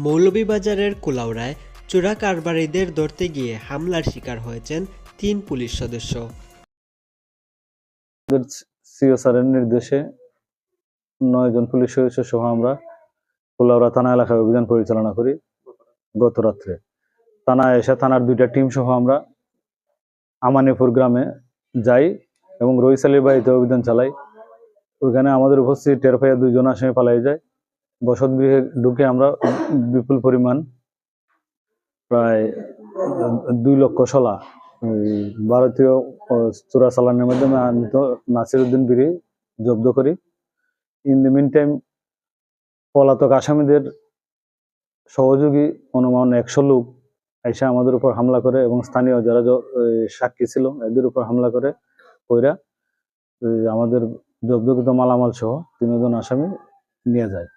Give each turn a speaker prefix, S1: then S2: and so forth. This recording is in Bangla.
S1: মৌলভীবাজারের কুলাউড়ায় চোরা কারবারিদের ধরতে গিয়ে হামলার শিকার হয়েছেন ৩ পুলিশ সদস্য।
S2: সিও স্যারের নির্দেশে ৯ জন পুলিশ সদস্য সহ আমরা কুলাউড়া থানা এলাকায় অভিযান পরিচালনা করি। গত রাত্রে থানায় এসে থানার 2টা টিম সহ আমরা আমানিপুর গ্রামে যাই এবং রইস আলীর বাড়িতে অভিযান চালাই। ওইখানে আমাদের উপস্থিতি টের পাইয়া 2 জন আসামি পালাই যায়। বসত গৃহে ঢুকে আমরা বিপুল পরিমাণ প্রায় 2 লক্ষ শলা ভারতীয় চোরা চালানের মাধ্যমে আনিত নাসিরউদ্দিন বিড়ি জব্দ করি। ইন দ্য মিন টাইম পলাতক আসামিদের সহযোগী অনুমান 100 লোক এসে আমাদের উপর হামলা করে এবং স্থানীয় যারা সাক্ষী ছিল এদের উপর হামলা করে কইরা আমাদের জব্দকৃত মালামাল সহ 3 জন আসামি নিয়ে যায়।